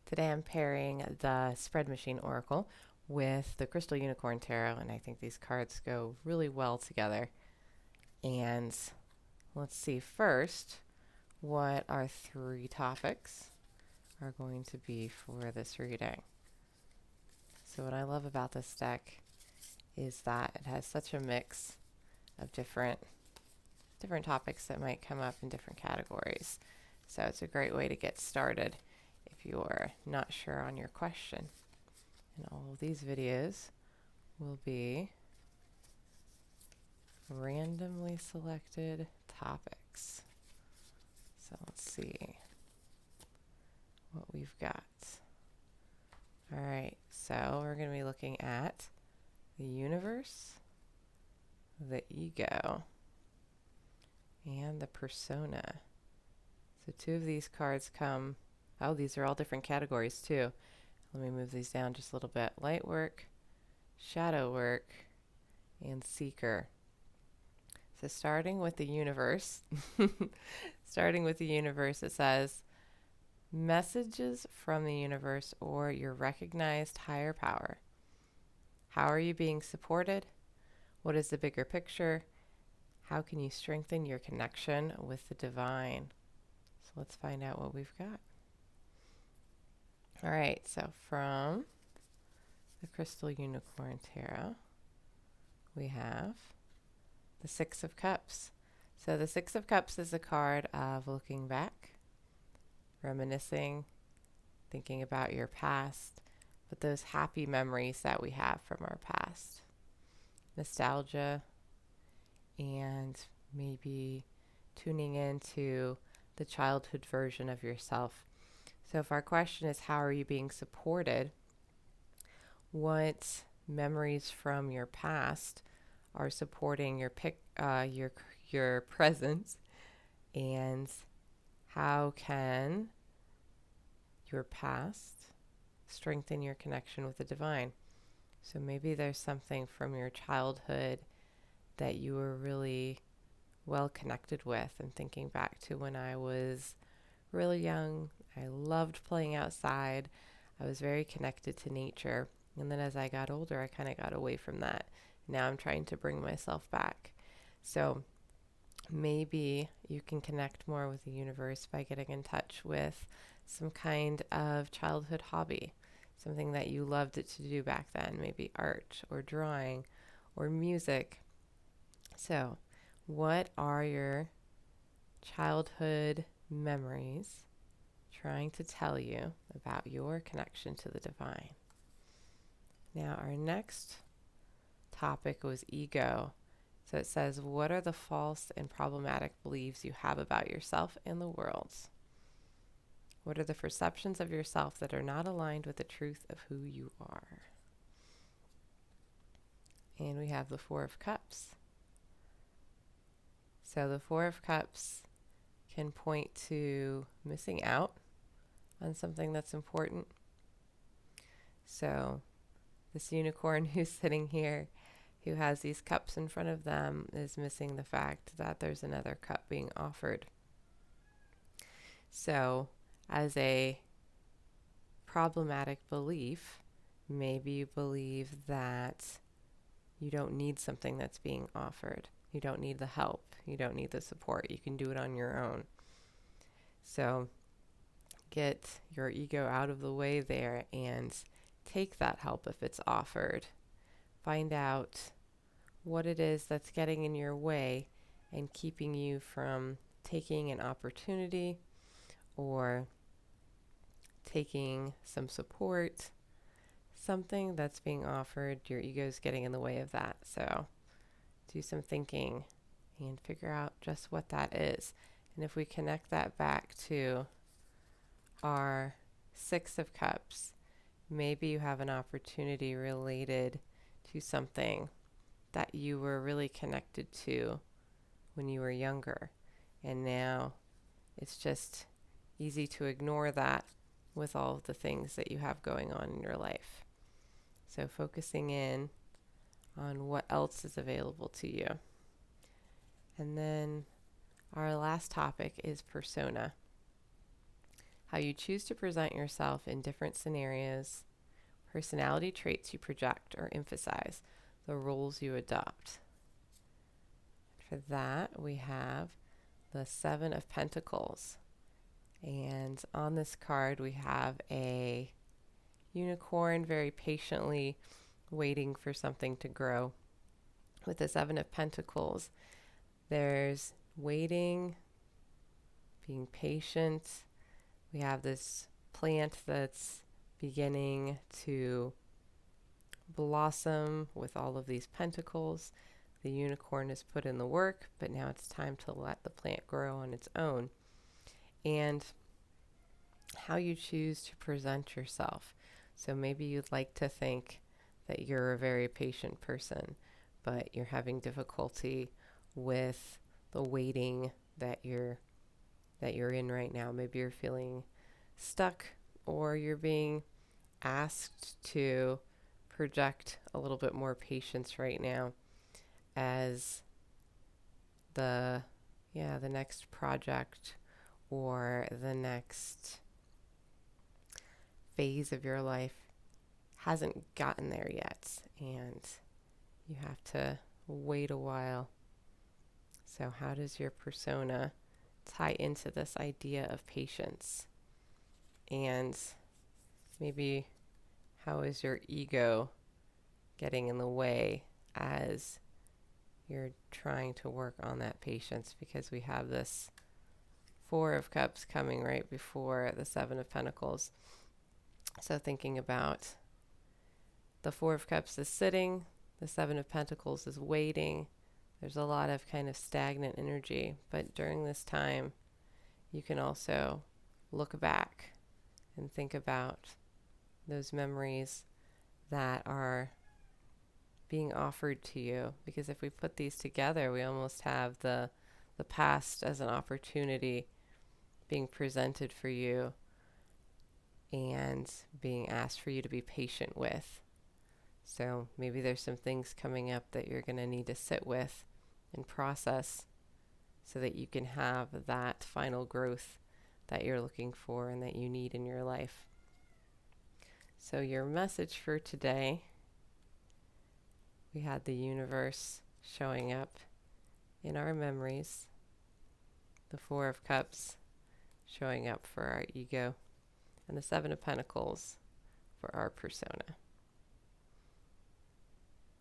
Today I'm pairing the Spread Machine Oracle with the Crystal Unicorn Tarot, and I think these cards go really well together. And let's see first what our three topics are going to be for this reading. So what I love about this deck is that it has such a mix of different topics that might come up in different categories. So it's a great way to get started if you're not sure on your question. And all of these videos will be randomly selected topics. So let's see what we've got. All right, so we're going to be looking at the universe, the ego, and the persona. So two of these cards come, oh, these are all different categories too. Let me move these down just a little bit. Light work, shadow work, and seeker. So starting with the universe, it says, messages from the universe or your recognized higher power. How are you being supported? What is the bigger picture? How can you strengthen your connection with the divine? So let's find out what we've got. All right, so from the Crystal Unicorn Tarot, we have the Six of Cups. So the Six of Cups is a card of looking back, reminiscing, thinking about your past, but those happy memories that we have from our past. Nostalgia, and maybe tuning into the childhood version of yourself. So if our question is, how are you being supported? What memories from your past are supporting your present, and how can your past strengthen your connection with the divine? So maybe there's something from your childhood that you were really well connected with, and thinking back to when I was really young, I loved playing outside. I was very connected to nature. And then as I got older, I kind of got away from that. Now I'm trying to bring myself back. So maybe you can connect more with the universe by getting in touch with some kind of childhood hobby, something that you loved to do back then, maybe art or drawing or music. So, what are your childhood memories trying to tell you about your connection to the divine? Now, our next topic was ego. So it says, what are the false and problematic beliefs you have about yourself and the world? What are the perceptions of yourself that are not aligned with the truth of who you are? And we have the Four of Cups. So the Four of Cups can point to missing out on something that's important. So this unicorn who's sitting here, who has these cups in front of them, is missing the fact that there's another cup being offered. So as a problematic belief, maybe you believe that you don't need something that's being offered. You don't need the help. You don't need the support. You can do it on your own. So get your ego out of the way there and take that help if it's offered. Find out what it is that's getting in your way and keeping you from taking an opportunity or taking some support, something that's being offered. Your ego's getting in the way of that. So do some thinking and figure out just what that is. And if we connect that back to our Six of Cups, maybe you have an opportunity related to something that you were really connected to when you were younger. And now it's just easy to ignore that with all of the things that you have going on in your life. So focusing in on what else is available to you. And then our last topic is persona. how you choose to present yourself in different scenarios, personality traits you project or emphasize, the roles you adopt. For that, we have the Seven of Pentacles. And on this card, we have a unicorn very patiently waiting for something to grow. With the Seven of Pentacles, there's waiting, being patient. We have this plant that's beginning to blossom with all of these pentacles. The unicorn has put in the work, but now it's time to let the plant grow on its own. And how you choose to present yourself. So maybe you'd like to think that you're a very patient person, but you're having difficulty with the waiting that you're in right now. Maybe you're feeling stuck, or you're being asked to project a little bit more patience right now as the next project or the next phase of your life hasn't gotten there yet, and you have to wait a while. So how does your persona tie into this idea of patience? And maybe how is your ego getting in the way as you're trying to work on that patience? Because we have this Four of Cups coming right before the Seven of Pentacles. So thinking about the Four of Cups is sitting, the Seven of Pentacles is waiting. There's a lot of kind of stagnant energy, but during this time, you can also look back and think about those memories that are being offered to you. Because if we put these together, we almost have the past as an opportunity being presented for you and being asked for you to be patient with. So maybe there's some things coming up that you're going to need to sit with and process so that you can have that final growth that you're looking for and that you need in your life. So your message for today, we had the universe showing up in our memories, the Four of Cups showing up for our ego, and the Seven of Pentacles for our persona.